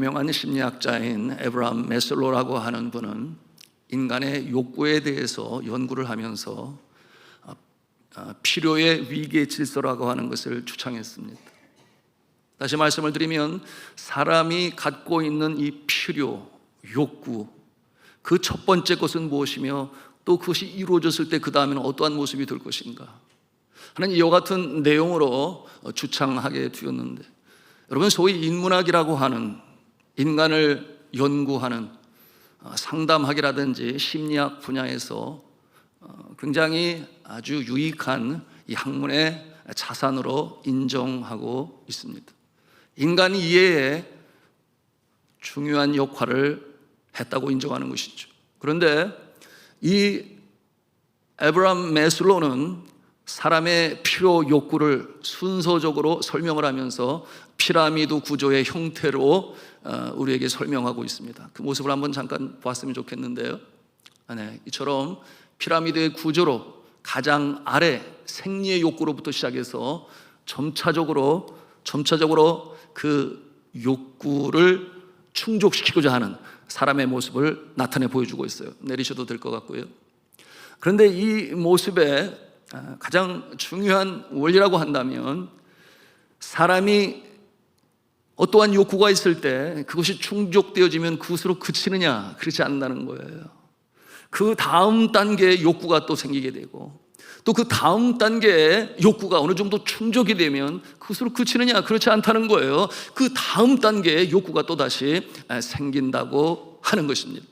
유명한 심리학자인 에브라함 매슬로우라고 하는 분은 인간의 욕구에 대해서 연구를 하면서 필요의 위계 질서라고 하는 것을 주창했습니다. 다시 말씀을 드리면 사람이 갖고 있는 이 필요, 욕구, 그 첫 번째 것은 무엇이며 또 그것이 이루어졌을 때 그 다음에는 어떠한 모습이 될 것인가 하는 이와 같은 내용으로 주창하게 되었는데, 여러분, 소위 인문학이라고 하는 인간을 연구하는 상담학이라든지 심리학 분야에서 굉장히 아주 유익한 이 학문의 자산으로 인정하고 있습니다. 인간 이해에 중요한 역할을 했다고 인정하는 것이죠. 그런데 이 에브라함 매슬로우는 사람의 필요 욕구를 순서적으로 설명을 하면서 피라미드 구조의 형태로 우리에게 설명하고 있습니다. 그 모습을 한번 잠깐 보았으면 좋겠는데요. 이처럼 피라미드의 구조로 가장 아래 생리의 욕구로부터 시작해서 점차적으로 그 욕구를 충족시키고자 하는 사람의 모습을 나타내 보여주고 있어요. 내리셔도 될 것 같고요. 그런데 이 모습의 가장 중요한 원리라고 한다면, 사람이 어떠한 욕구가 있을 때 그것이 충족되어지면 그것으로 그치느냐, 그렇지 않는다는 거예요. 그 다음 단계의 욕구가 또 생기게 되고, 또 그 다음 단계의 욕구가 어느 정도 충족이 되면 그것으로 그치느냐, 그렇지 않다는 거예요. 그 다음 단계의 욕구가 또 다시 생긴다고 하는 것입니다.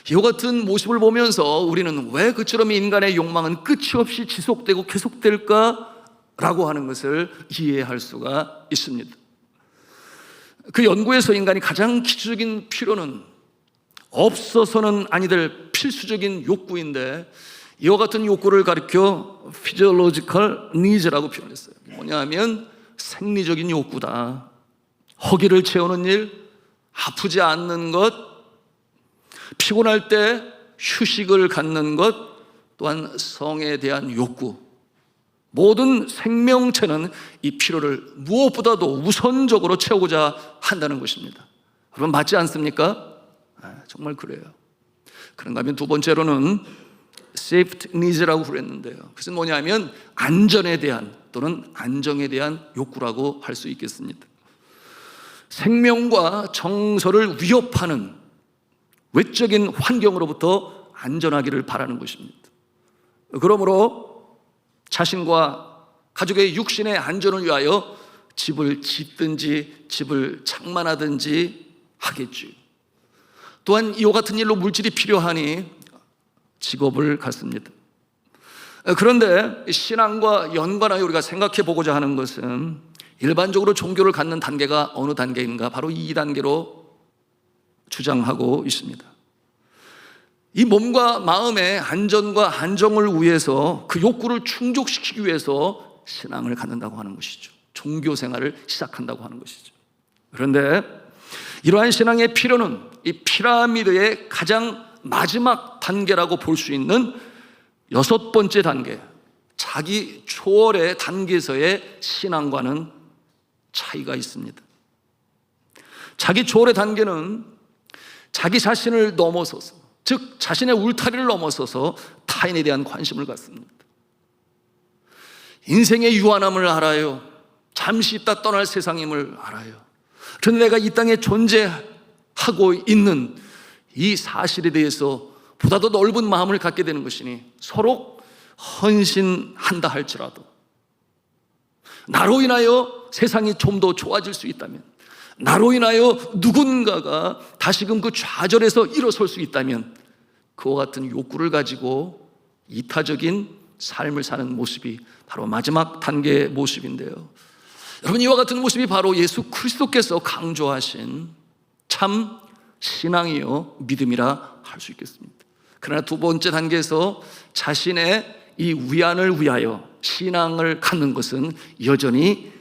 이와 같은 모습을 보면서 우리는 왜 그처럼 인간의 욕망은 끝이 없이 지속되고 계속될까라고 하는 것을 이해할 수가 있습니다. 그 연구에서 인간이 가장 기초적인 필요는 없어서는 아니 될 필수적인 욕구인데, 이와 같은 욕구를 가리켜 physiological needs라고 표현했어요. 뭐냐면 생리적인 욕구다. 허기를 채우는 일, 아프지 않는 것, 피곤할 때 휴식을 갖는 것, 또한 성에 대한 욕구. 모든 생명체는 이 필요를 무엇보다도 우선적으로 채우고자 한다는 것입니다. 여러분, 맞지 않습니까? 정말 그래요. 그런가 하면 두 번째로는 safety needs라고 그랬는데요. 그것은 뭐냐면 안전에 대한 또는 안정에 대한 욕구라고 할 수 있겠습니다. 생명과 정서를 위협하는 외적인 환경으로부터 안전하기를 바라는 것입니다. 그러므로 자신과 가족의 육신의 안전을 위하여 집을 짓든지 집을 장만하든지 하겠죠. 또한 이와 같은 일로 물질이 필요하니 직업을 갖습니다. 그런데 신앙과 연관하여 우리가 생각해 보고자 하는 것은 일반적으로 종교를 갖는 단계가 어느 단계인가? 바로 이 단계로 주장하고 있습니다. 이 몸과 마음의 안전과 안정을 위해서 그 욕구를 충족시키기 위해서 신앙을 갖는다고 하는 것이죠. 종교 생활을 시작한다고 하는 것이죠. 그런데 이러한 신앙의 필요는 이 피라미드의 가장 마지막 단계라고 볼 수 있는 6번째 단계, 자기 초월의 단계에서의 신앙과는 차이가 있습니다. 자기 초월의 단계는 자기 자신을 넘어서서, 즉 자신의 울타리를 넘어서서 타인에 대한 관심을 갖습니다. 인생의 유한함을 알아요. 잠시 있다 떠날 세상임을 알아요. 그런데 내가 이 땅에 존재하고 있는 이 사실에 대해서 보다 더 넓은 마음을 갖게 되는 것이니 서로 헌신한다 할지라도, 나로 인하여 세상이 좀 더 좋아질 수 있다면, 나로 인하여 누군가가 다시금 그 좌절에서 일어설 수 있다면, 그와 같은 욕구를 가지고 이타적인 삶을 사는 모습이 바로 마지막 단계의 모습인데요. 여러분, 이와 같은 모습이 바로 예수 그리스도께서 강조하신 참 신앙이요 믿음이라 할 수 있겠습니다. 그러나 두 번째 단계에서 자신의 이 위안을 위하여 신앙을 갖는 것은 여전히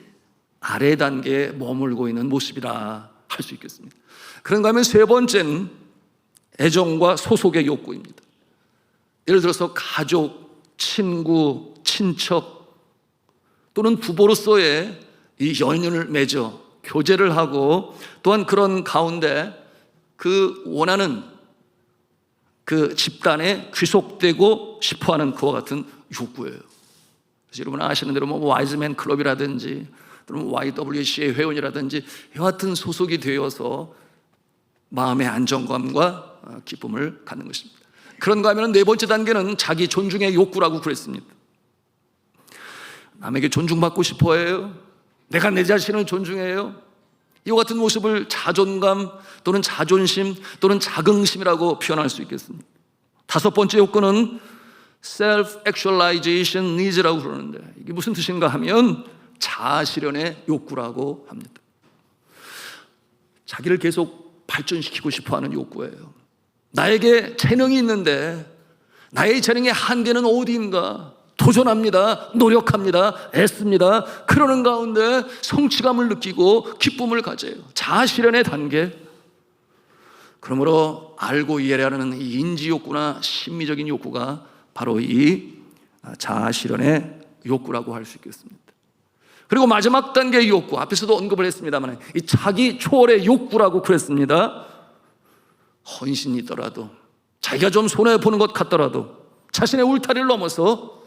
아래 단계에 머물고 있는 모습이라 할 수 있겠습니다. 그런가 하면 세 번째는 애정과 소속의 욕구입니다. 예를 들어서 가족, 친구, 친척 또는 부부로서의 이 연연을 맺어 교제를 하고 또한 그런 가운데 그 원하는 그 집단에 귀속되고 싶어하는 그와 같은 욕구예요. 그래서 여러분 아시는 대로 와이즈맨 클럽이라든지 또는 YWCA 회원이라든지 이와 같은 소속이 되어서 마음의 안정감과 기쁨을 갖는 것입니다. 그런가 하면 네 번째 단계는 자기 존중의 욕구라고 그랬습니다. 남에게 존중받고 싶어해요. 내가 내 자신을 존중해요. 이와 같은 모습을 자존감 또는 자존심 또는 자긍심이라고 표현할 수 있겠습니다. 다섯 번째 욕구는 self-actualization needs라고 그러는데 이게 무슨 뜻인가 하면 자아실현의 욕구라고 합니다. 자기를 계속 발전시키고 싶어하는 욕구예요. 나에게 재능이 있는데 나의 재능의 한계는 어디인가? 도전합니다. 노력합니다. 애씁니다. 그러는 가운데 성취감을 느끼고 기쁨을 가져요. 자아실현의 단계. 그러므로 알고 이해하려는 이 인지욕구나 심미적인 욕구가 바로 이 자아실현의 욕구라고 할 수 있겠습니다. 그리고 마지막 단계의 욕구, 앞에서도 언급을 했습니다만 이 자기 초월의 욕구라고 그랬습니다. 헌신이 있더라도 자기가 좀 손해보는 것 같더라도 자신의 울타리를 넘어서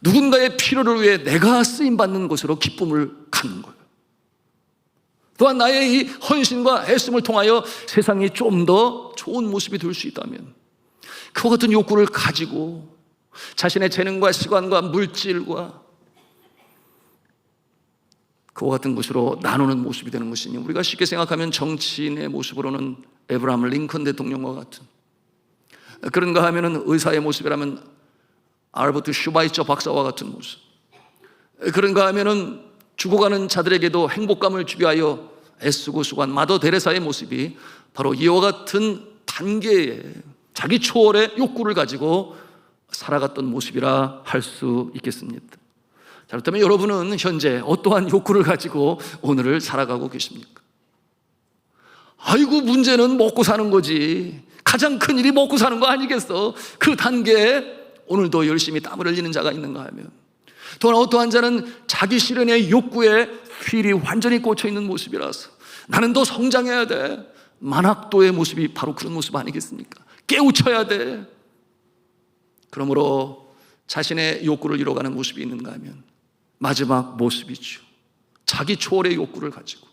누군가의 필요를 위해 내가 쓰임받는 것으로 기쁨을 갖는 거예요. 또한 나의 이 헌신과 애씀을 통하여 세상이 좀 더 좋은 모습이 될 수 있다면 그와 같은 욕구를 가지고 자신의 재능과 시간과 물질과 그와 같은 것으로 나누는 모습이 되는 것이니 우리가 쉽게 생각하면 정치인의 모습으로는 에브라함 링컨 대통령과 같은, 그런가 하면 의사의 모습이라면 알버트 슈바이처 박사와 같은 모습, 그런가 하면 죽어가는 자들에게도 행복감을 주기 위하여 애쓰고 수고한 마더 데레사의 모습이 바로 이와 같은 단계의 자기 초월의 욕구를 가지고 살아갔던 모습이라 할 수 있겠습니다. 자, 그렇다면 여러분은 현재 어떠한 욕구를 가지고 오늘을 살아가고 계십니까? 아이고, 문제는 먹고 사는 거지. 가장 큰 일이 먹고 사는 거 아니겠어? 그 단계에 오늘도 열심히 땀을 흘리는 자가 있는가 하면, 또한 어떠한 자는 자기 실현의 욕구에 휠이 완전히 꽂혀 있는 모습이라서 나는 더 성장해야 돼. 만학도의 모습이 바로 그런 모습 아니겠습니까? 깨우쳐야 돼. 그러므로 자신의 욕구를 이뤄가는 모습이 있는가 하면 마지막 모습이죠. 자기 초월의 욕구를 가지고.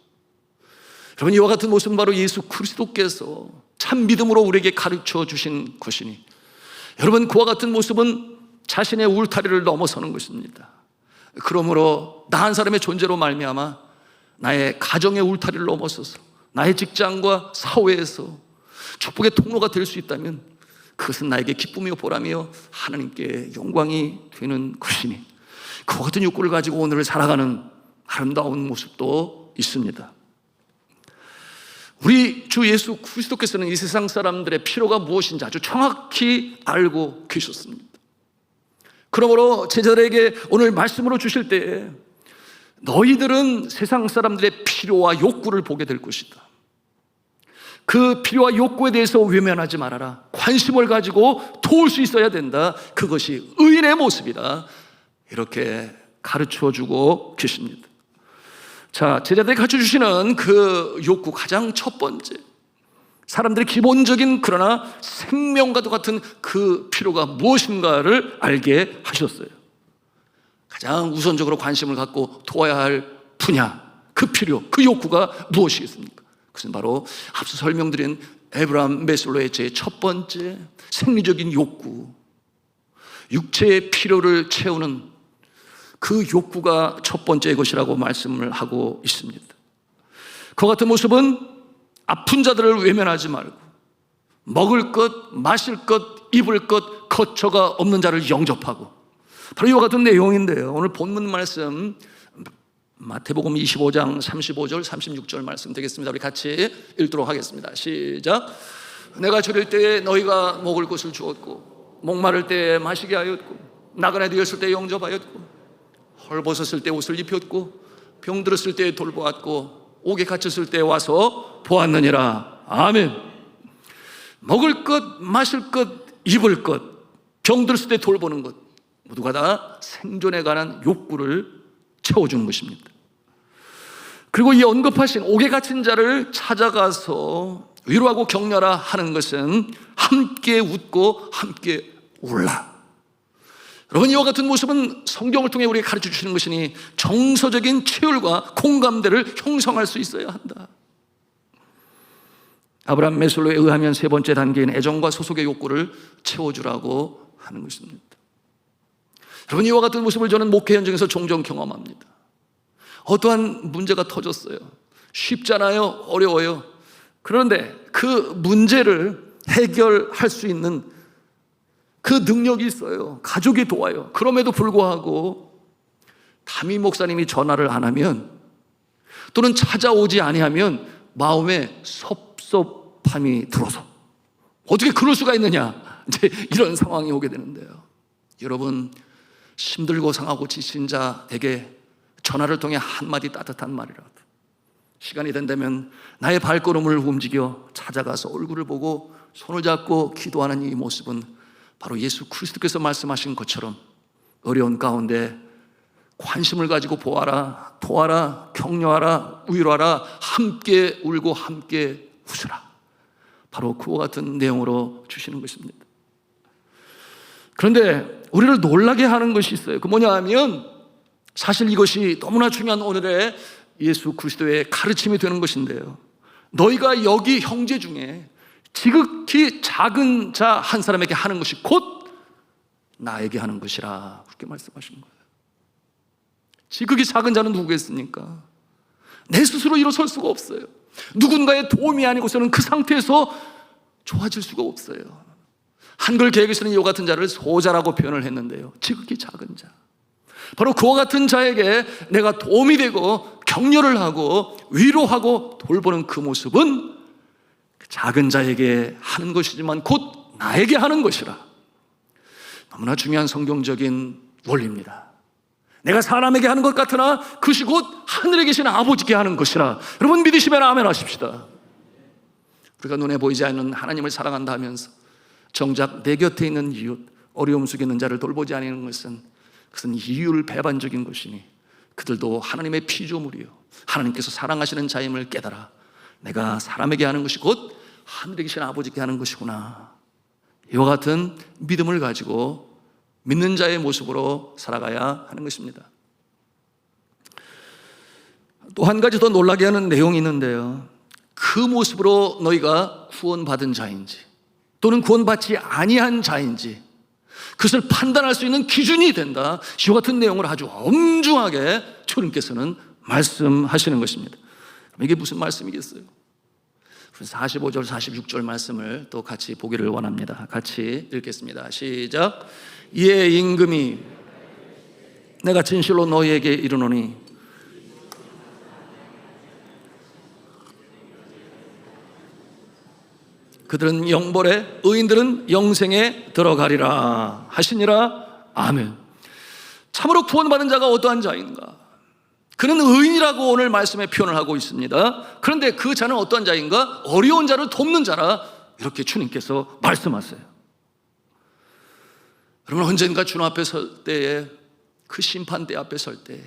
여러분, 이와 같은 모습은 바로 예수 그리스도께서 참 믿음으로 우리에게 가르쳐 주신 것이니, 여러분, 그와 같은 모습은 자신의 울타리를 넘어서는 것입니다. 그러므로 나 한 사람의 존재로 말미암아 나의 가정의 울타리를 넘어서서 나의 직장과 사회에서 축복의 통로가 될 수 있다면 그것은 나에게 기쁨이요 보람이요 하나님께 영광이 되는 것이니, 그와 같은 욕구를 가지고 오늘을 살아가는 아름다운 모습도 있습니다. 우리 주 예수 그리스도께서는 이 세상 사람들의 필요가 무엇인지 아주 정확히 알고 계셨습니다. 그러므로 제자들에게 오늘 말씀으로 주실 때에 너희들은 세상 사람들의 필요와 욕구를 보게 될 것이다. 그 필요와 욕구에 대해서 외면하지 말아라. 관심을 가지고 도울 수 있어야 된다. 그것이 의인의 모습이다. 이렇게 가르쳐주고 계십니다. 자, 제자들이 가르쳐주시는 그 욕구, 가장 첫 번째, 사람들의 기본적인 그러나 생명과도 같은 그 필요가 무엇인가를 알게 하셨어요. 가장 우선적으로 관심을 갖고 도와야 할 분야, 그 필요, 그 욕구가 무엇이겠습니까? 그것은 바로 앞서 설명드린 에브라함 메슬로의 제 첫 번째 생리적인 욕구, 육체의 필요를 채우는 그 욕구가 첫 번째 것이라고 말씀을 하고 있습니다. 그 같은 모습은 아픈 자들을 외면하지 말고 먹을 것, 마실 것, 입을 것, 거처가 없는 자를 영접하고, 바로 이와 같은 내용인데요. 오늘 본문 말씀 마태복음 25장 35절 36절 말씀 되겠습니다. 우리 같이 읽도록 하겠습니다. 시작. 내가 저릴 때에 너희가 먹을 것을 주었고, 목마를 때에 마시게 하였고, 나그네 되었을 때 영접하였고, 헐벗었을 때 옷을 입혔고, 병들었을 때 돌보았고, 옥에 갇혔을 때 와서 보았느니라. 아멘. 먹을 것, 마실 것, 입을 것, 병들었을 때 돌보는 것, 모두가 다 생존에 관한 욕구를 채워주는 것입니다. 그리고 이 언급하신 옥에 갇힌 자를 찾아가서 위로하고 격려하라 하는 것은 함께 웃고 함께 울라. 여러분, 이와 같은 모습은 성경을 통해 우리에게 가르쳐 주시는 것이니 정서적인 체율과 공감대를 형성할 수 있어야 한다. 아브라함 메슬로에 의하면 세 번째 단계인 애정과 소속의 욕구를 채워주라고 하는 것입니다. 여러분, 이와 같은 모습을 저는 목회 현장에서 종종 경험합니다. 어떠한 문제가 터졌어요. 쉽잖아요, 어려워요. 그런데 그 문제를 해결할 수 있는 그 능력이 있어요. 가족이 도와요. 그럼에도 불구하고 담임 목사님이 전화를 안 하면, 또는 찾아오지 아니하면 마음에 섭섭함이 들어서 어떻게 그럴 수가 있느냐, 이제 이런 상황이 오게 되는데요. 여러분, 힘들고 상하고 지친 자에게 전화를 통해 한마디 따뜻한 말이라도, 시간이 된다면 나의 발걸음을 움직여 찾아가서 얼굴을 보고 손을 잡고 기도하는 이 모습은 바로 예수 그리스도께서 말씀하신 것처럼 어려운 가운데 관심을 가지고 보아라, 도와라, 격려하라, 위로하라, 함께 울고 함께 웃으라, 바로 그와 같은 내용으로 주시는 것입니다. 그런데 우리를 놀라게 하는 것이 있어요. 그 뭐냐 하면, 사실 이것이 너무나 중요한 오늘의 예수 그리스도의 가르침이 되는 것인데요, 너희가 여기 형제 중에 지극히 작은 자 한 사람에게 하는 것이 곧 나에게 하는 것이라, 그렇게 말씀하신 거예요. 지극히 작은 자는 누구겠습니까? 내 스스로 일어설 수가 없어요. 누군가의 도움이 아니고서는 그 상태에서 좋아질 수가 없어요. 한글 개혁에서는 이와 같은 자를 소자라고 표현을 했는데요, 지극히 작은 자, 바로 그와 같은 자에게 내가 도움이 되고 격려를 하고 위로하고 돌보는 그 모습은 작은 자에게 하는 것이지만 곧 나에게 하는 것이라. 너무나 중요한 성경적인 원리입니다. 내가 사람에게 하는 것 같으나 그것이 곧 하늘에 계신 아버지께 하는 것이라. 여러분, 믿으시면 아멘 하십시다. 우리가 눈에 보이지 않는 하나님을 사랑한다 하면서 정작 내 곁에 있는 이웃, 어려움 속에 있는 자를 돌보지 않는 것은, 그것은 이율 배반적인 것이니 그들도 하나님의 피조물이요, 하나님께서 사랑하시는 자임을 깨달아 내가 사람에게 하는 것이 곧 하늘에 계신 아버지께 하는 것이구나, 이와 같은 믿음을 가지고 믿는 자의 모습으로 살아가야 하는 것입니다. 또 한 가지 더 놀라게 하는 내용이 있는데요, 그 모습으로 너희가 구원받은 자인지 또는 구원받지 아니한 자인지 그것을 판단할 수 있는 기준이 된다, 이와 같은 내용을 아주 엄중하게 주님께서는 말씀하시는 것입니다. 이게 무슨 말씀이겠어요? 45절, 46절 말씀을 또 같이 보기를 원합니다. 같이 읽겠습니다. 시작. 이에 임금이 내가 진실로 너희에게 이르노니 그들은 영벌에, 의인들은 영생에 들어가리라 하시니라. 아멘. 참으로 구원받은 자가 어떠한 자인가? 그는 의인이라고 오늘 말씀에 표현을 하고 있습니다. 그런데 그 자는 어떠한 자인가? 어려운 자를 돕는 자라, 이렇게 주님께서 말씀하세요. 여러분, 언젠가 주님 앞에 설 때에, 그 심판대 앞에 설 때에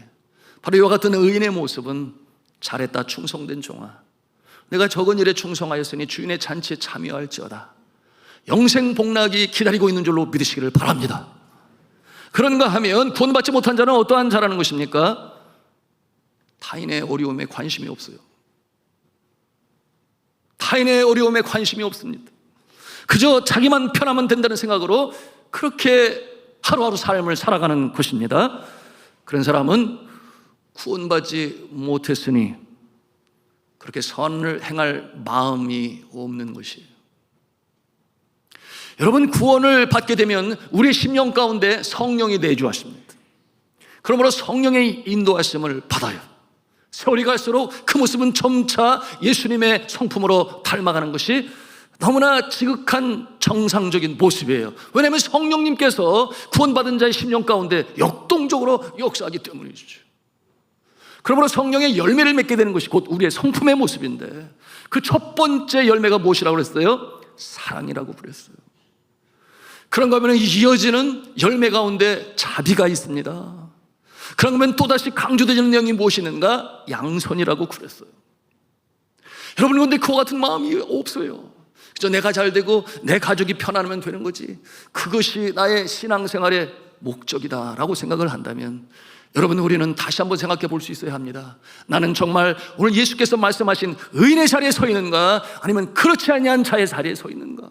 바로 이와 같은 의인의 모습은 잘했다, 충성된 종아, 내가 적은 일에 충성하였으니 주인의 잔치에 참여할지어다, 영생 복락이 기다리고 있는 줄로 믿으시기를 바랍니다. 그런가 하면 구원받지 못한 자는 어떠한 자라는 것입니까? 타인의 어려움에 관심이 없어요. 타인의 어려움에 관심이 없습니다. 그저 자기만 편하면 된다는 생각으로 그렇게 하루하루 삶을 살아가는 것입니다. 그런 사람은 구원받지 못했으니 그렇게 선을 행할 마음이 없는 것이에요. 여러분, 구원을 받게 되면 우리의 심령 가운데 성령이 내주하십니다. 그러므로 성령의 인도하심을 받아요. 세월이 갈수록 그 모습은 점차 예수님의 성품으로 닮아가는 것이 너무나 지극한 정상적인 모습이에요. 왜냐하면 성령님께서 구원받은 자의 심령 가운데 역동적으로 역사하기 때문이죠. 그러므로 성령의 열매를 맺게 되는 것이 곧 우리의 성품의 모습인데, 그 첫 번째 열매가 무엇이라고 그랬어요? 사랑이라고 그랬어요. 그런가 하면 이어지는 열매 가운데 자비가 있습니다. 그러면 또다시 강조되는 내용이 무엇이는가? 양선이라고 그랬어요. 여러분, 그런데 그와 같은 마음이 없어요. 그저 내가 잘 되고 내 가족이 편안하면 되는 거지, 그것이 나의 신앙생활의 목적이다라고 생각을 한다면, 여러분, 우리는 다시 한번 생각해 볼 수 있어야 합니다. 나는 정말 오늘 예수께서 말씀하신 의인의 자리에 서 있는가, 아니면 그렇지 아니한 자의 자리에 서 있는가?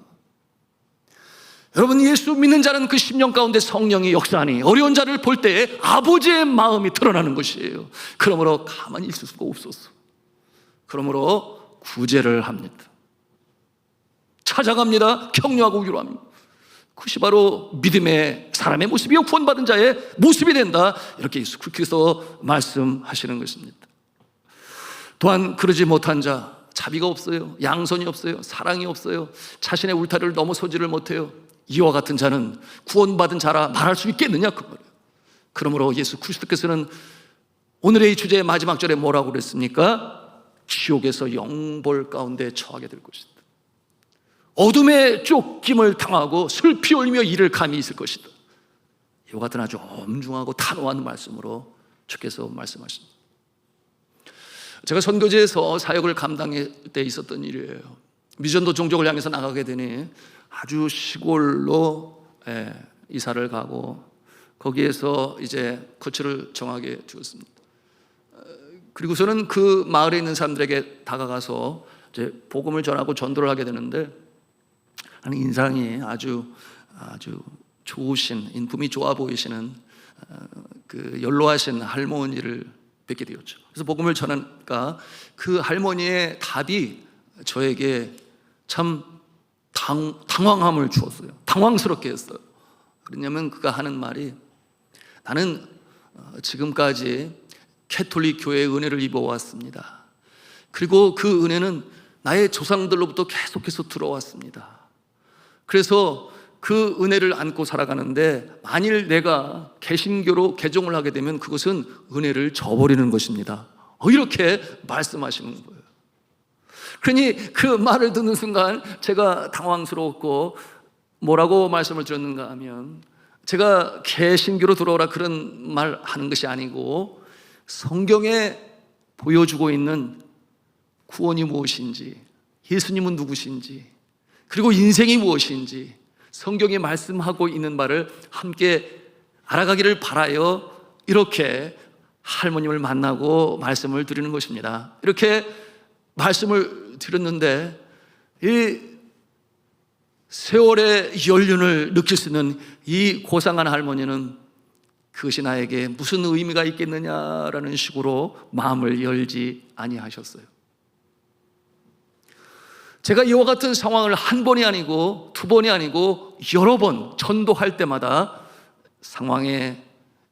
여러분, 예수 믿는 자는 그 심령 가운데 성령이 역사하니 어려운 자를 볼 때 아버지의 마음이 드러나는 것이에요. 그러므로 가만히 있을 수가 없었어. 그러므로 구제를 합니다. 찾아갑니다. 격려하고 위로합니다. 그것이 바로 믿음의 사람의 모습이요, 구원받은 자의 모습이 된다, 이렇게 예수께서 말씀하시는 것입니다. 또한 그러지 못한 자, 자비가 없어요, 양선이 없어요, 사랑이 없어요, 자신의 울타리를 넘어서지를 못해요, 이와 같은 자는 구원받은 자라 말할 수 있겠느냐, 그 말이에요. 그러므로 예수 그리스도께서는 오늘의 이 주제의 마지막 절에 뭐라고 그랬습니까? 지옥에서 영벌 가운데 처하게 될 것이다. 어둠에 쫓김을 당하고 슬피 울며 이를 감히 있을 것이다. 이와 같은 아주 엄중하고 단호한 말씀으로 주께서 말씀하십니다. 제가 선교지에서 사역을 감당할 때 있었던 일이에요. 미전도 종족을 향해서 나가게 되니 아주 시골로 이사를 가고, 거기에서 이제 거처를 정하게 되었습니다. 그리고서는 그 마을에 있는 사람들에게 다가가서 이제 복음을 전하고 전도를 하게 되는데, 하는 인상이 아주 좋으신, 인품이 좋아 보이시는 그 연로하신 할머니를 뵙게 되었죠. 그래서 복음을 전하니까 그 할머니의 답이 저에게 참 당황함을 주었어요. 당황스럽게 했어요. 그러냐면 그가 하는 말이, 나는 지금까지 캐톨릭 교회의 은혜를 입어왔습니다. 그리고 그 은혜는 나의 조상들로부터 계속해서 들어왔습니다. 그래서 그 은혜를 안고 살아가는데, 만일 내가 개신교로 개종을 하게 되면 그것은 은혜를 저버리는 것입니다. 이렇게 말씀하시는 거예요. 그러니 그 말을 듣는 순간 제가 당황스러웠고, 뭐라고 말씀을 드렸는가 하면, 제가 개신교로 들어오라 그런 말 하는 것이 아니고, 성경에 보여주고 있는 구원이 무엇인지, 예수님은 누구신지, 그리고 인생이 무엇인지 성경이 말씀하고 있는 바를 함께 알아가기를 바라여 이렇게 할머님을 만나고 말씀을 드리는 것입니다. 이렇게 말씀을 드렸는데, 이 세월의 연륜을 느낄 수 있는 이 고상한 할머니는 그것이 나에게 무슨 의미가 있겠느냐라는 식으로 마음을 열지 아니하셨어요. 제가 이와 같은 상황을 한 번이 아니고 두 번이 아니고 여러 번 전도할 때마다 상황에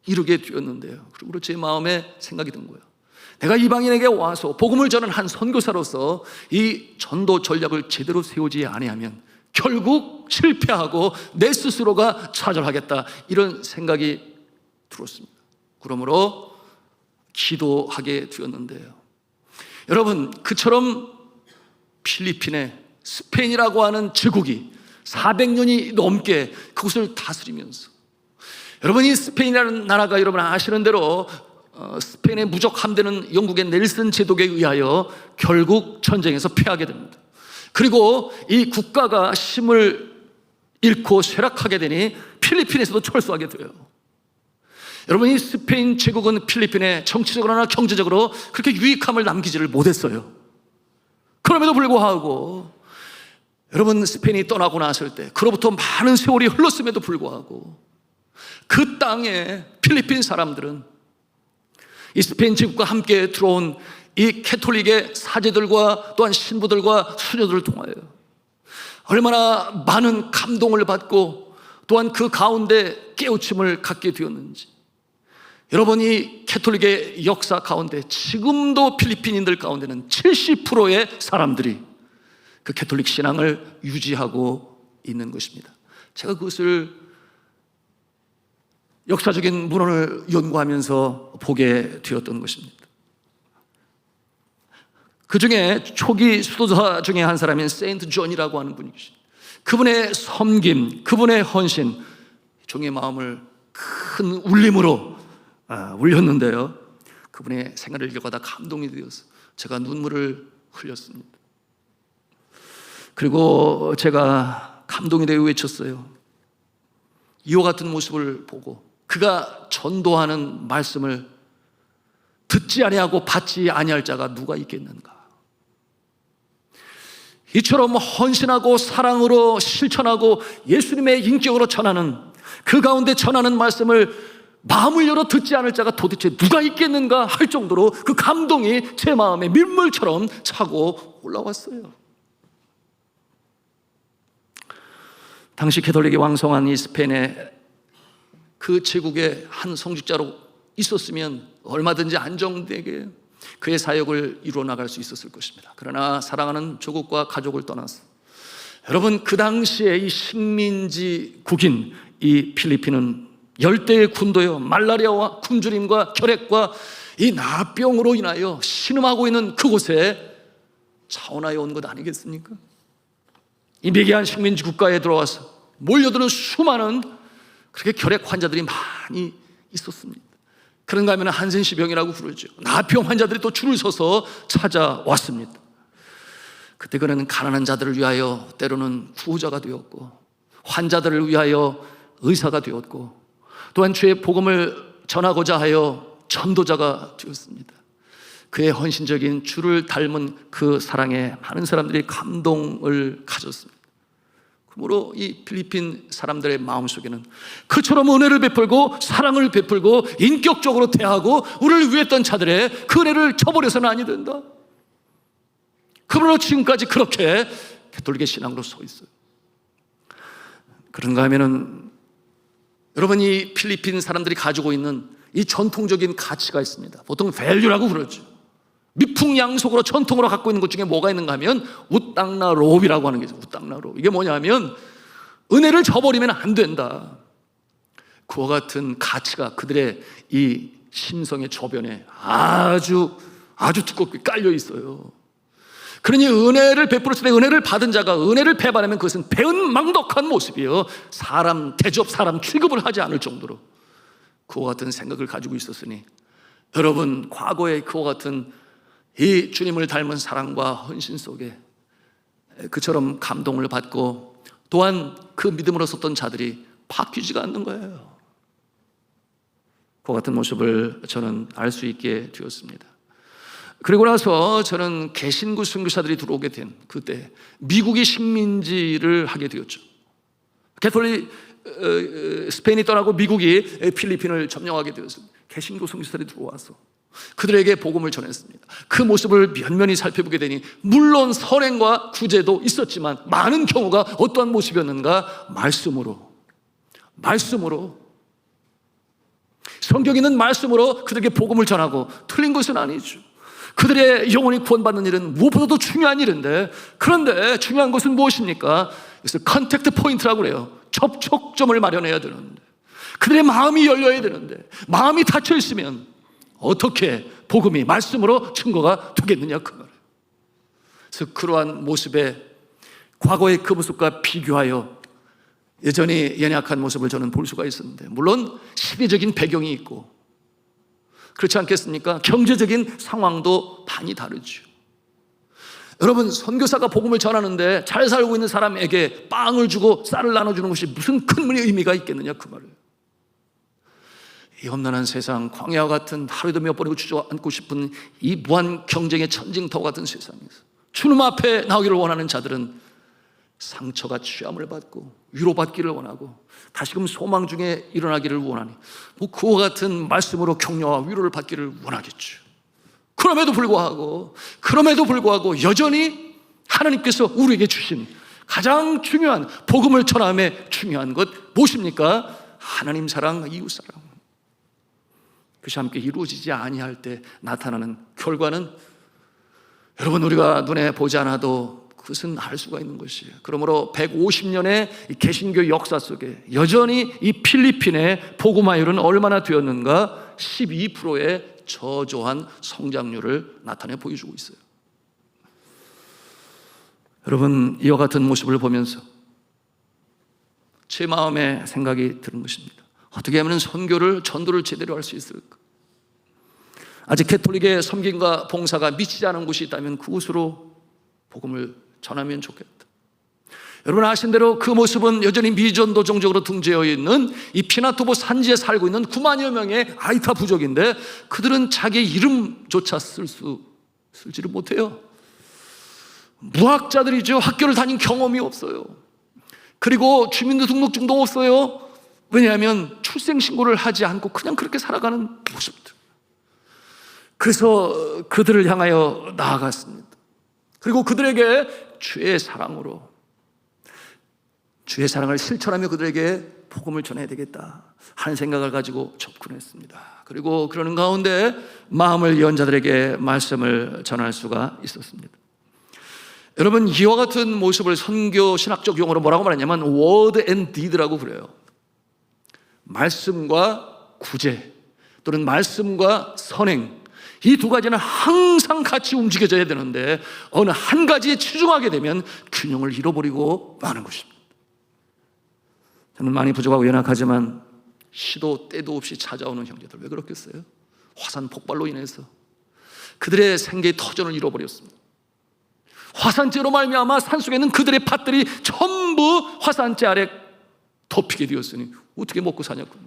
이르게 되었는데요. 그리고 제 마음에 생각이 든 거예요. 내가 이방인에게 와서 복음을 전하는 한 선교사로서 이 전도 전략을 제대로 세우지 아니하면 결국 실패하고 내 스스로가 좌절하겠다, 이런 생각이 들었습니다. 그러므로 기도하게 되었는데요. 여러분, 그처럼 필리핀에 스페인이라고 하는 제국이 400년이 넘게 그곳을 다스리면서, 여러분, 이 스페인이라는 나라가 여러분 아시는 대로 스페인의 무적 함대는 영국의 넬슨 제독에 의하여 결국 전쟁에서 패하게 됩니다. 그리고 이 국가가 힘을 잃고 쇠락하게 되니 필리핀에서도 철수하게 돼요. 여러분, 이 스페인 제국은 필리핀에 정치적으로나 경제적으로 그렇게 유익함을 남기지를 못했어요. 그럼에도 불구하고 여러분, 스페인이 떠나고 났을 때, 그로부터 많은 세월이 흘렀음에도 불구하고 그 땅에 필리핀 사람들은 이 스페인 제국과 함께 들어온 이 캐톨릭의 사제들과 또한 신부들과 수녀들을 통하여 얼마나 많은 감동을 받고 또한 그 가운데 깨우침을 갖게 되었는지, 여러분, 이 캐톨릭의 역사 가운데 지금도 필리핀인들 가운데는 70%의 사람들이 그 캐톨릭 신앙을 유지하고 있는 것입니다. 제가 그것을 역사적인 문헌을 연구하면서 보게 되었던 것입니다. 그 중에 초기 수도자 중에 한 사람인 세인트 존이라고 하는 분이 계십니다. 그분의 섬김, 그분의 헌신, 종의 마음을 큰 울림으로 울렸는데요, 그분의 생애를 읽어가다 감동이 되어서 제가 눈물을 흘렸습니다. 그리고 제가 감동이 되어 외쳤어요. 이와 같은 모습을 보고 그가 전도하는 말씀을 듣지 아니하고 받지 아니할 자가 누가 있겠는가? 이처럼 헌신하고 사랑으로 실천하고 예수님의 인격으로 전하는, 그 가운데 전하는 말씀을 마음을 열어 듣지 않을 자가 도대체 누가 있겠는가 할 정도로 그 감동이 제 마음에 밀물처럼 차고 올라왔어요. 당시 캐톨릭이 왕성한 이 스페인의 그 제국의 한 성직자로 있었으면 얼마든지 안정되게 그의 사역을 이루어 나갈 수 있었을 것입니다. 그러나 사랑하는 조국과 가족을 떠나서, 여러분, 그 당시에 이 식민지 국인 이 필리핀은 열대의 군도요, 말라리아와 굶주림과 결핵과 이 나병으로 인하여 신음하고 있는 그곳에 차원하여 온 것 아니겠습니까? 이 미개한 식민지 국가에 들어와서 몰려드는 수많은 그렇게 결핵 환자들이 많이 있었습니다. 그런가 하면 한센시병이라고 부르죠. 나병 환자들이 또 줄을 서서 찾아왔습니다. 그때 그는 가난한 자들을 위하여 때로는 구호자가 되었고, 환자들을 위하여 의사가 되었고, 또한 주의 복음을 전하고자 하여 전도자가 되었습니다. 그의 헌신적인 주를 닮은 그 사랑에 많은 사람들이 감동을 가졌습니다. 그러므로 이 필리핀 사람들의 마음속에는 그처럼 은혜를 베풀고 사랑을 베풀고 인격적으로 대하고 우리를 위했던 자들의 그 은혜를 저버려서는 아니 된다. 그러므로 지금까지 그렇게 가톨릭의 신앙으로 서 있어요. 그런가 하면은 여러분, 이 필리핀 사람들이 가지고 있는 이 전통적인 가치가 있습니다. 보통 밸류라고 그러죠. 미풍양속으로 전통으로 갖고 있는 것 중에 뭐가 있는가 하면 우땅나롭이라고 하는 게 있어요. 우땅나롭. 이게 뭐냐 하면 은혜를 저버리면 안 된다. 그와 같은 가치가 그들의 이 심성의 저변에 아주 두껍게 깔려 있어요. 그러니 은혜를 베풀었을 때 은혜를 받은 자가 은혜를 배반하면 그것은 배은망덕한 모습이에요. 사람 대접, 사람 취급을 하지 않을 정도로 그와 같은 생각을 가지고 있었으니, 여러분, 과거에 그와 같은 이 주님을 닮은 사랑과 헌신 속에 그처럼 감동을 받고 또한 그 믿음으로 섰던 자들이 바뀌지가 않는 거예요. 그와 같은 모습을 저는 알 수 있게 되었습니다. 그리고 나서 저는 개신구 선교사들이 들어오게 된 그때 미국이 식민지를 하게 되었죠. 캐톨릭 스페인이 떠나고 미국이 필리핀을 점령하게 되었습니다. 개신교 선교사들이 들어와서 그들에게 복음을 전했습니다. 그 모습을 면면히 살펴보게 되니 물론 선행과 구제도 있었지만 많은 경우가 어떠한 모습이었는가? 말씀으로 성경에 있는 말씀으로 그들에게 복음을 전하고, 틀린 것은 아니죠. 그들의 영혼이 구원받는 일은 무엇보다도 중요한 일인데, 그런데 중요한 것은 무엇입니까? 그래서 컨택트 포인트라고 그래요. 접촉점을 마련해야 되는데, 그들의 마음이 열려야 되는데, 마음이 닫혀 있으면 어떻게 복음이 말씀으로 증거가 되겠느냐 그 말이에요. 그래서 그러한 모습에 과거의 그 모습과 비교하여 여전히 연약한 모습을 저는 볼 수가 있었는데, 물론 시대적인 배경이 있고 그렇지 않겠습니까? 경제적인 상황도 많이 다르죠. 여러분, 선교사가 복음을 전하는데 잘 살고 있는 사람에게 빵을 주고 쌀을 나눠주는 것이 무슨 큰 의미가 있겠느냐 그 말이에요. 이 험난한 세상, 광야와 같은 하루에도 몇 번이고 주저앉고 싶은 이 무한 경쟁의 천징터 같은 세상에서 주님 앞에 나오기를 원하는 자들은 상처가 취함을 받고 위로받기를 원하고 다시금 소망 중에 일어나기를 원하니 그와 같은 말씀으로 격려와 위로를 받기를 원하겠죠. 그럼에도 불구하고 여전히 하나님께서 우리에게 주신 가장 중요한 복음을 전함에 중요한 것 무엇입니까? 하나님 사랑, 이웃 사랑. 그것이 함께 이루어지지 아니할 때 나타나는 결과는 여러분, 우리가 눈에 보지 않아도 그것은 알 수가 있는 것이에요. 그러므로 150년의 개신교 역사 속에 여전히 이 필리핀의 복음화율은 얼마나 되었는가? 12%의 저조한 성장률을 나타내 보여주고 있어요. 여러분, 이와 같은 모습을 보면서 제 마음에 생각이 드는 것입니다. 어떻게 하면 전도를 제대로 할 수 있을까? 아직 가톨릭의 섬김과 봉사가 미치지 않은 곳이 있다면 그곳으로 복음을 전하면 좋겠다. 여러분 아신 대로 그 모습은 여전히 미전 도정적으로 등재되어 있는 이 피나투보 산지에 살고 있는 9만여 명의 아이타 부족인데, 그들은 자기 이름조차 쓸지를 못해요. 무학자들이죠. 학교를 다닌 경험이 없어요. 그리고 주민등록증도 없어요. 왜냐하면 출생신고를 하지 않고 그냥 그렇게 살아가는 모습들. 그래서 그들을 향하여 나아갔습니다. 그리고 그들에게 주의 사랑으로, 주의 사랑을 실천하며 그들에게 복음을 전해야 되겠다 하는 생각을 가지고 접근했습니다. 그리고 그러는 가운데 마음을 연 자들에게 말씀을 전할 수가 있었습니다. 여러분, 이와 같은 모습을 선교 신학적 용어로 뭐라고 말하냐면 word and deed라고 그래요. 말씀과 구제 또는 말씀과 선행, 이 두 가지는 항상 같이 움직여져야 되는데 어느 한 가지에 치중하게 되면 균형을 잃어버리고 마는 것입니다. 저는 많이 부족하고 연약하지만 시도 때도 없이 찾아오는 형제들, 왜 그렇겠어요? 화산 폭발로 인해서 그들의 생계의 터전을 잃어버렸습니다. 화산재로 말미암아 산속에 있는 그들의 밭들이 전부 화산재 아래 덮이게 되었으니 어떻게 먹고 사냐고요.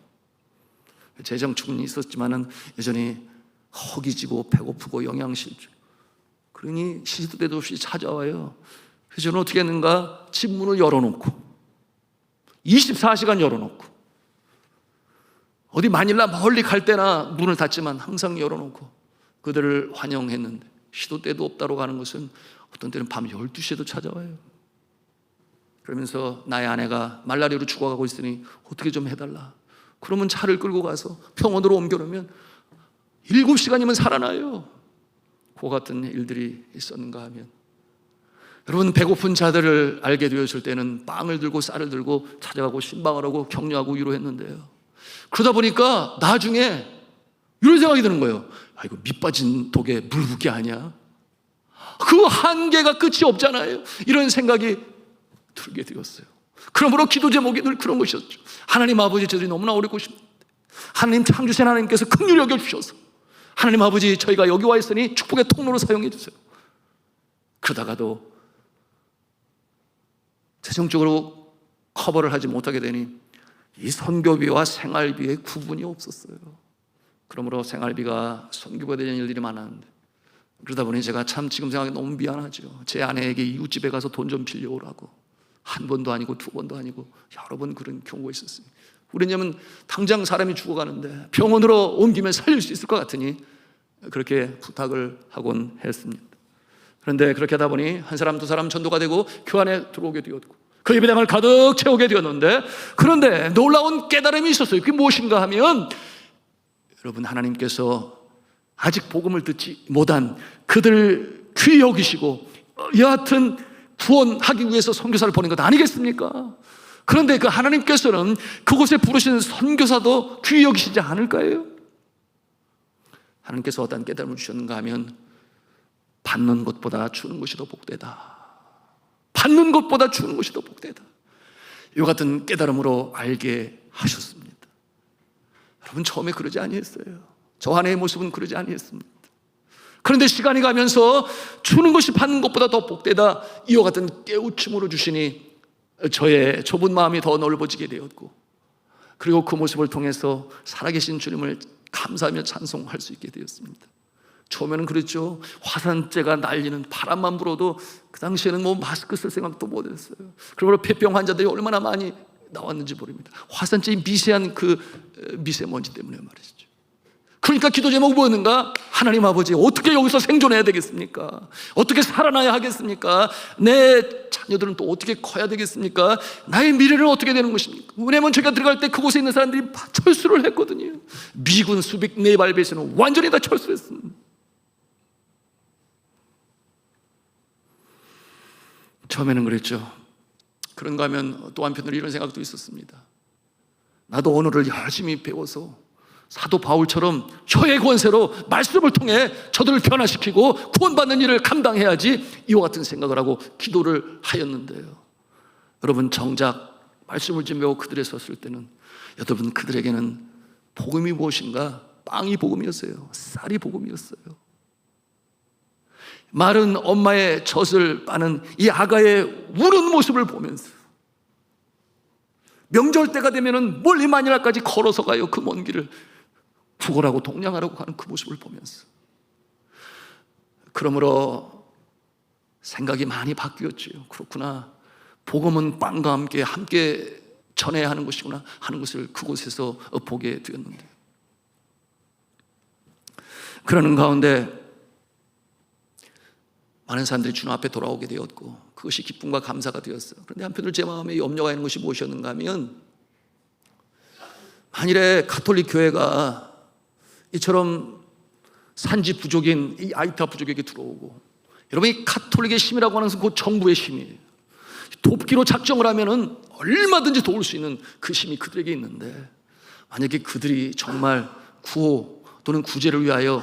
재정충이 있었지만은 여전히 허기지고 배고프고 영양실조. 그러니 시도 때도 없이 찾아와요. 그래서 저는 어떻게 했는가? 집 문을 열어놓고 24시간 열어놓고, 어디 마닐라 멀리 갈 때나 문을 닫지만 항상 열어놓고 그들을 환영했는데, 시도 때도 없다로 가는 것은 어떤 때는 밤 12시에도 찾아와요. 그러면서 나의 아내가 말라리아로 죽어가고 있으니 어떻게 좀 해달라. 그러면 차를 끌고 가서 병원으로 옮겨놓으면 7시간이면 살아나요. 그 같은 일들이 있었는가 하면, 여러분, 배고픈 자들을 알게 되었을 때는 빵을 들고 쌀을 들고 찾아가고 신방을 하고 격려하고 위로했는데요, 그러다 보니까 나중에 이런 생각이 드는 거예요. 이거 밑 빠진 독에 물 붓기 아니야? 그 한계가 끝이 없잖아요. 이런 생각이 들게 되었어요. 그러므로 기도 제목이 늘 그런 것이었죠. 하나님 아버지, 저들이 너무나 어렵고 싶은데 하나님 창조신 하나님께서 긍휼히 여겨주셔서 하나님 아버지, 저희가 여기 와 있으니 축복의 통로로 사용해 주세요. 그러다가도 재정적으로 커버를 하지 못하게 되니 이 선교비와 생활비의 구분이 없었어요. 그러므로 생활비가 선교가 되는 일들이 많았는데, 그러다 보니 제가 참 지금 생각해 너무 미안하죠. 제 아내에게 이웃집에 가서 돈 좀 빌려오라고, 한 번도 아니고 두 번도 아니고 여러 번 그런 경우가 있었어요. 왜냐하면 당장 사람이 죽어가는데 병원으로 옮기면 살릴 수 있을 것 같으니 그렇게 부탁을 하곤 했습니다. 그런데 그렇게 하다 보니 한 사람 두 사람 전도가 되고 교환에 들어오게 되었고 그 예배당을 가득 채우게 되었는데, 그런데 놀라운 깨달음이 있었어요. 그게 무엇인가 하면, 여러분, 하나님께서 아직 복음을 듣지 못한 그들을 귀히 여기시고 여하튼 구원하기 위해서 선교사를 보낸 것 아니겠습니까? 그런데 그 하나님께서는 그곳에 부르신 선교사도 귀히 여기시지 않을까요? 하나님께서 어떤 깨달음을 주셨는가 하면, 받는 것보다 주는 것이 더 복되다. 받는 것보다 주는 것이 더 복되다. 이 같은 깨달음으로 알게 하셨습니다. 여러분, 처음에 그러지 아니했어요. 저 아내의 모습은 그러지 아니했습니다. 그런데 시간이 가면서 주는 것이 받는 것보다 더 복되다, 이와 같은 깨우침으로 주시니 저의 좁은 마음이 더 넓어지게 되었고, 그리고 그 모습을 통해서 살아계신 주님을 감사하며 찬송할 수 있게 되었습니다. 처음에는 그랬죠. 화산재가 날리는 바람만 불어도 그 당시에는 뭐 마스크 쓸 생각도 못했어요. 그러므로 폐병 환자들이 얼마나 많이 나왔는지 모릅니다. 화산재의 미세한 그 미세먼지 때문에 말이죠. 그러니까 기도 제목이 뭐였는가? 하나님 아버지, 어떻게 여기서 생존해야 되겠습니까? 어떻게 살아나야 하겠습니까? 내 자녀들은 또 어떻게 커야 되겠습니까? 나의 미래는 어떻게 되는 것입니까? 왜냐하면 제가 들어갈 때 그곳에 있는 사람들이 철수를 했거든요. 미군 수백 네발배스는 완전히 다 철수했습니다. 처음에는 그랬죠. 그런가 하면 또 한편으로 이런 생각도 있었습니다. 나도 언어를 열심히 배워서 사도 바울처럼 혀의 권세로 말씀을 통해 저들을 변화시키고 구원받는 일을 감당해야지, 이와 같은 생각을 하고 기도를 하였는데요, 여러분, 정작 말씀을 좀 배우고 그들에 섰을 때는 여러분, 그들에게는 복음이 무엇인가 빵이 복음이었어요. 쌀이 복음이었어요. 마른 엄마의 젖을 빠는 이 아가의 우는 모습을 보면서 명절 때가 되면은 멀리 마닐라까지 걸어서 가요. 그 먼 길을 구걸하고 동냥하라고 가는 그 모습을 보면서, 그러므로 생각이 많이 바뀌었지요. 그렇구나, 복음은 빵과 함께 전해야 하는 것이구나 하는 것을 그곳에서 보게 되었는데, 그러는 가운데 많은 사람들이 주님 앞에 돌아오게 되었고, 그것이 기쁨과 감사가 되었어요. 그런데 한편으로 제 마음에 염려가 있는 것이 무엇이었는가 하면, 만일에 가톨릭 교회가 이처럼 산지 부족인 이 아이타 부족에게 들어오고, 여러분 이 가톨릭의 힘이라고 하는 것은 그 정부의 힘이에요. 돕기로 작정을 하면은 얼마든지 도울 수 있는 그 힘이 그들에게 있는데, 만약에 그들이 정말 구호 또는 구제를 위하여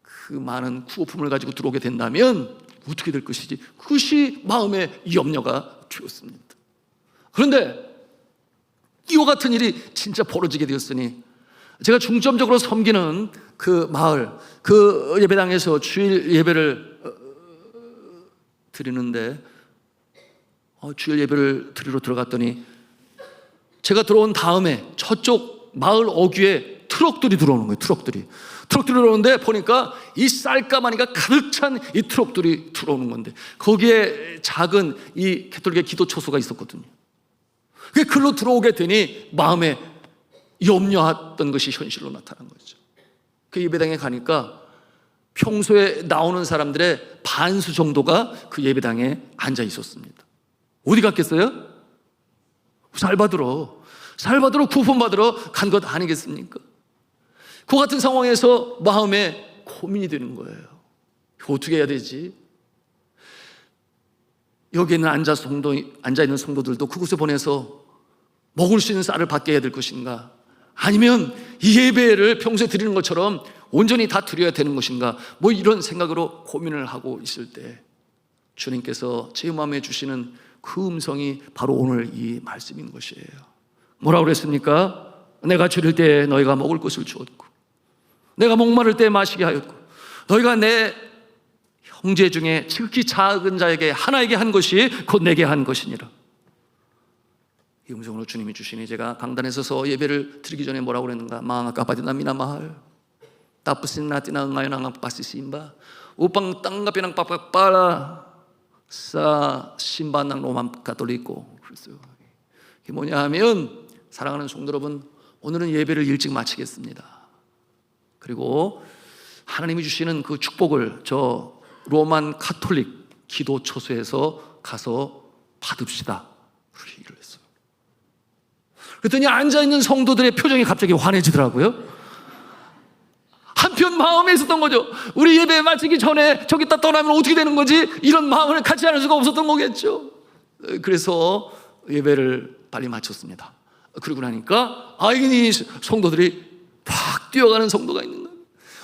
그 많은 구호품을 가지고 들어오게 된다면 어떻게 될 것이지, 그것이 마음의 염려가 되었습니다. 그런데 이와 같은 일이 진짜 벌어지게 되었으니, 제가 중점적으로 섬기는 그 마을, 그 예배당에서 주일 예배를 드리는데, 주일 예배를 드리러 들어갔더니 제가 들어온 다음에 저쪽 마을 어귀에 트럭들이 들어오는 거예요. 트럭들이 들어오는데 보니까 이 쌀가마니가 가득 찬 이 트럭들이 들어오는 건데, 거기에 작은 이 가톨릭의 기도 초소가 있었거든요. 그게 글로 들어오게 되니 마음에 염려했던 것이 현실로 나타난 거죠. 그 예배당에 가니까 평소에 나오는 사람들의 반수 정도가 그 예배당에 앉아 있었습니다. 어디 갔겠어요? 살 받으러 구원 받으러 간 것 아니겠습니까? 그 같은 상황에서 마음에 고민이 되는 거예요. 어떻게 해야 되지? 여기에는 앉아 있는 성도들도 그곳에 보내서 먹을 수 있는 쌀을 받게 해야 될 것인가? 아니면 이 예배를 평소에 드리는 것처럼 온전히 다 드려야 되는 것인가? 뭐 이런 생각으로 고민을 하고 있을 때 주님께서 제 마음에 주시는 그 음성이 바로 오늘 이 말씀인 것이에요. 뭐라고 그랬습니까? 내가 줄일 때 너희가 먹을 것을 주었고, 내가 목마를 때 마시게 하였고, 너희가 내 형제 중에 지극히 작은 자에게 하나에게 한 것이 곧 내게 한 것이니라. 이 음성으로 주님이 주시니, 제가 강단에 서서 예배를 드리기 전에 뭐라고 그랬는가? 마anga kapatina minamahal, tapusin natin ang ngayon ang pagsisimba upang tanggapin ang pagpapala sa simbahan ng Roman Katoliko. 그랬어요. 이게 뭐냐 하면, 사랑하는 성도 여러분, 오늘은 예배를 일찍 마치겠습니다. 그리고 하나님이 주시는 그 축복을 저 로만 가톨릭 기도 초소에서 가서 받읍시다. 그렇게 얘기를 했어요. 그랬더니 앉아있는 성도들의 표정이 갑자기 환해지더라고요. 한편 마음에 있었던 거죠. 우리 예배 마치기 전에 저기다 떠나면 어떻게 되는 거지? 이런 마음을 같이 하는 수가 없었던 거겠죠. 그래서 예배를 빨리 마쳤습니다. 그러고 나니까 이 성도들이 팍 뛰어가는 성도가 있는 거예요.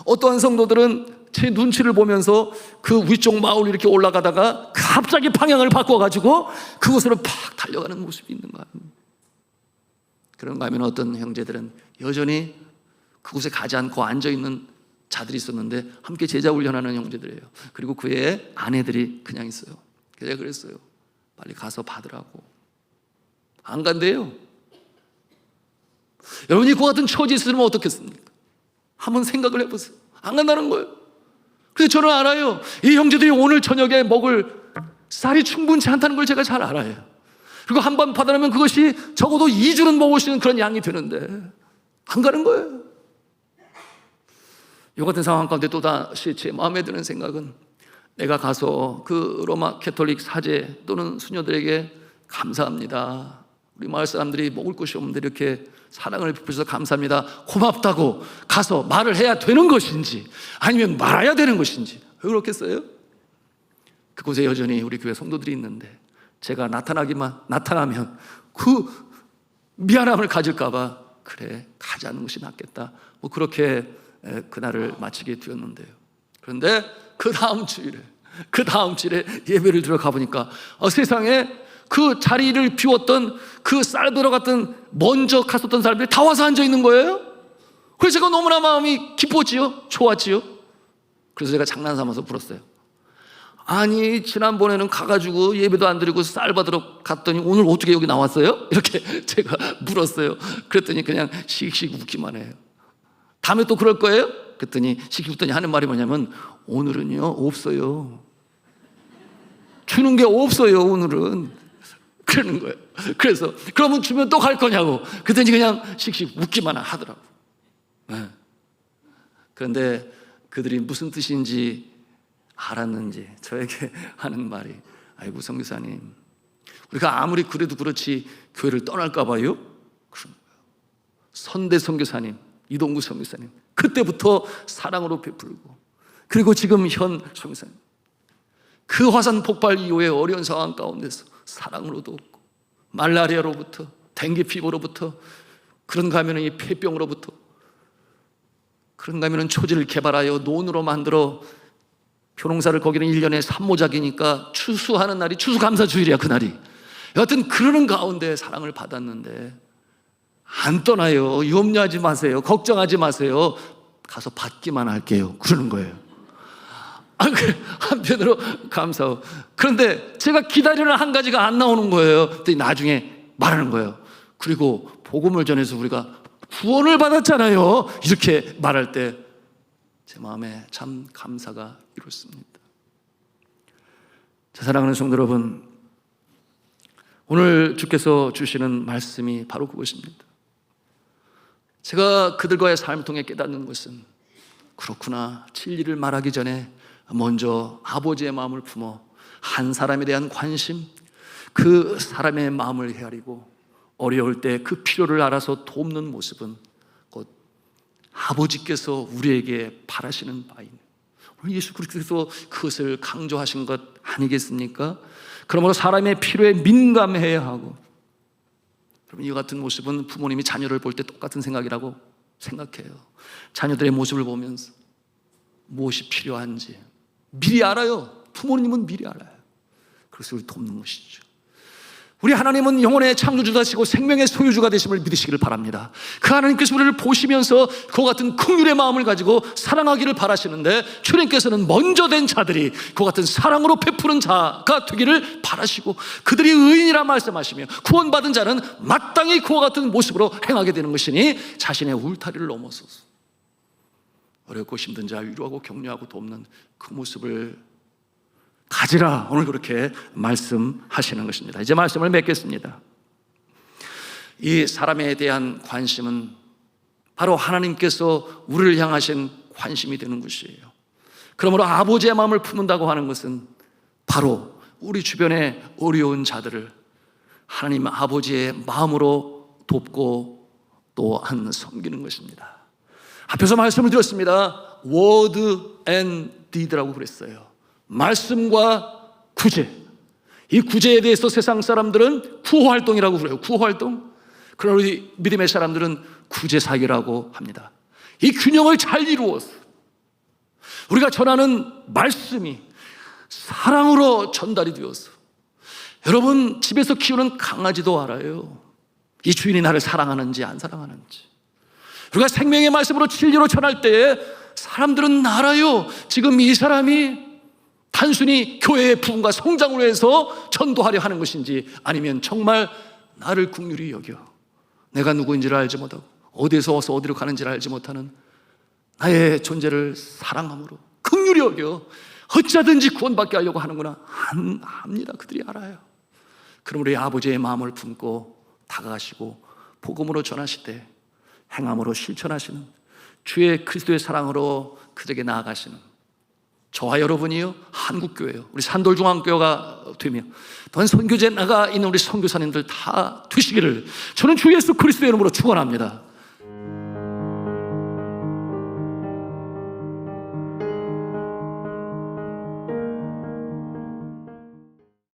어떠한 성도들은 제 눈치를 보면서 그 위쪽 마을 이렇게 올라가다가 갑자기 방향을 바꿔가지고 그곳으로 팍 달려가는 모습이 있는 거예요. 그런가 하면 어떤 형제들은 여전히 그곳에 가지 않고 앉아있는 자들이 있었는데, 함께 제자 훈련하는 형제들이에요. 그리고 그의 아내들이 그냥 있어요. 제가 그랬어요. 빨리 가서 받으라고. 안 간대요. 여러분이 그 같은 처지에 있으면 어떻겠습니까? 한번 생각을 해보세요. 안 간다는 거예요. 그래서 저는 알아요. 이 형제들이 오늘 저녁에 먹을 쌀이 충분치 않다는 걸 제가 잘 알아요. 그리고 한 번 받아놓으면 그것이 적어도 2주는 먹을 수 있는 그런 양이 되는데 안 가는 거예요. 이 같은 상황 가운데 또다시 제 마음에 드는 생각은, 내가 가서 그 로마 가톨릭 사제 또는 수녀들에게 감사합니다, 우리 마을 사람들이 먹을 것이 없는데 이렇게 사랑을 베푸셔서 감사합니다, 고맙다고 가서 말을 해야 되는 것인지 아니면 말아야 되는 것인지, 왜 그렇겠어요? 그곳에 여전히 우리 교회 성도들이 있는데 제가 나타나면 그 미안함을 가질까 봐 그래 가지 않는 것이 낫겠다, 뭐 그렇게 그날을 마치게 되었는데요. 그런데 그 다음 주일에 예배를 들어가 보니까 세상에 그 자리를 비웠던 그 쌀 들어갔던 먼저 갔었던 사람들이 다 와서 앉아 있는 거예요. 그래서 제가 너무나 마음이 기뻤지요. 좋았지요. 그래서 제가 장난삼아서 불었어요. 아니 지난번에는 가가지고 예배도 안 드리고 쌀 받으러 갔더니 오늘 어떻게 여기 나왔어요? 이렇게 제가 물었어요. 그랬더니 그냥 씩씩 웃기만 해요. 다음에 또 그럴 거예요? 그랬더니 씩씩 웃더니 하는 말이 뭐냐면 오늘은요 없어요. 주는 게 없어요 오늘은. 그러는 거예요. 그래서 그러면 주면 또 갈 거냐고. 그랬더니 그냥 씩씩 웃기만 하더라고. 네. 그런데 그들이 무슨 뜻인지 알았는지 저에게 하는 말이 아이고 선교사님 우리가 아무리 그래도 그렇지 교회를 떠날까 봐요? 그런 거예요. 선대 선교사님 이동구 선교사님 그때부터 사랑으로 베풀고 그리고 지금 현 선교사님 그 화산 폭발 이후에 어려운 상황 가운데서 사랑으로 돕고 말라리아로부터 댕기 피부로부터 그런가 하면 이 폐병으로부터 그런가 하면 초지를 개발하여 논으로 만들어 표농사를 거기는 1년에 산모작이니까 추수하는 날이 추수감사주일이야 그날이. 여하튼 그러는 가운데 사랑을 받았는데 안 떠나요. 염려하지 마세요. 걱정하지 마세요. 가서 받기만 할게요. 그러는 거예요. 한편으로 감사하고 그런데 제가 기다리는 한 가지가 안 나오는 거예요. 그랬더니 나중에 말하는 거예요. 그리고 복음을 전해서 우리가 구원을 받았잖아요. 이렇게 말할 때 제 마음에 참 감사가 이렇습니다. 제 사랑하는 성도 여러분, 오늘 주께서 주시는 말씀이 바로 그것입니다. 제가 그들과의 삶을 통해 깨닫는 것은 그렇구나, 진리를 말하기 전에 먼저 아버지의 마음을 품어 한 사람에 대한 관심, 그 사람의 마음을 헤아리고 어려울 때 그 필요를 알아서 돕는 모습은 곧 아버지께서 우리에게 바라시는 바인 오늘 예수 그리스도께서 그것을 강조하신 것 아니겠습니까? 그러므로 사람의 필요에 민감해야 하고, 그럼 이와 같은 모습은 부모님이 자녀를 볼 때 똑같은 생각이라고 생각해요. 자녀들의 모습을 보면서 무엇이 필요한지 미리 알아요. 부모님은 미리 알아요. 그래서 우리 돕는 것이죠. 우리 하나님은 영혼의 창조주다시고 생명의 소유주가 되심을 믿으시기를 바랍니다. 그 하나님께서 우리를 보시면서 그와 같은 긍휼의 마음을 가지고 사랑하기를 바라시는데, 주님께서는 먼저 된 자들이 그와 같은 사랑으로 베푸는 자가 되기를 바라시고, 그들이 의인이라 말씀하시며 구원받은 자는 마땅히 그와 같은 모습으로 행하게 되는 것이니 자신의 울타리를 넘어서서 어렵고 힘든 자 위로하고 격려하고 돕는 그 모습을 가지라, 오늘 그렇게 말씀하시는 것입니다. 이제 말씀을 맺겠습니다. 이 사람에 대한 관심은 바로 하나님께서 우리를 향하신 관심이 되는 것이에요. 그러므로 아버지의 마음을 품는다고 하는 것은 바로 우리 주변에 어려운 자들을 하나님 아버지의 마음으로 돕고 또한 섬기는 것입니다. 앞에서 말씀을 드렸습니다. Word and Deed라고 그랬어요. 말씀과 구제, 이 구제에 대해서 세상 사람들은 구호활동이라고 그래요. 구호활동. 그러나 우리 믿음의 사람들은 구제사역이라고 합니다. 이 균형을 잘 이루어서 우리가 전하는 말씀이 사랑으로 전달이 되어서, 여러분 집에서 키우는 강아지도 알아요. 이 주인이 나를 사랑하는지 안 사랑하는지. 우리가 생명의 말씀으로 진리로 전할 때에 사람들은 알아요. 지금 이 사람이 단순히 교회의 부흥과 성장을 위해서 전도하려 하는 것인지, 아니면 정말 나를 긍휼히 여겨 내가 누구인지를 알지 못하고 어디에서 와서 어디로 가는지를 알지 못하는 나의 존재를 사랑함으로 긍휼히 여겨 어찌하든지 구원받게 하려고 하는구나 압니다. 그들이 알아요. 그럼 우리 아버지의 마음을 품고 다가가시고 복음으로 전하실 때 행함으로 실천하시는 주의 그리스도의 사랑으로 그들에게 나아가시는 저와 여러분이요, 한국교회요, 우리 산돌중앙교회가 되며 또한 선교제 나가 있는 우리 선교사님들 다 되시기를 저는 주 예수 그리스도의 이름으로 축원합니다.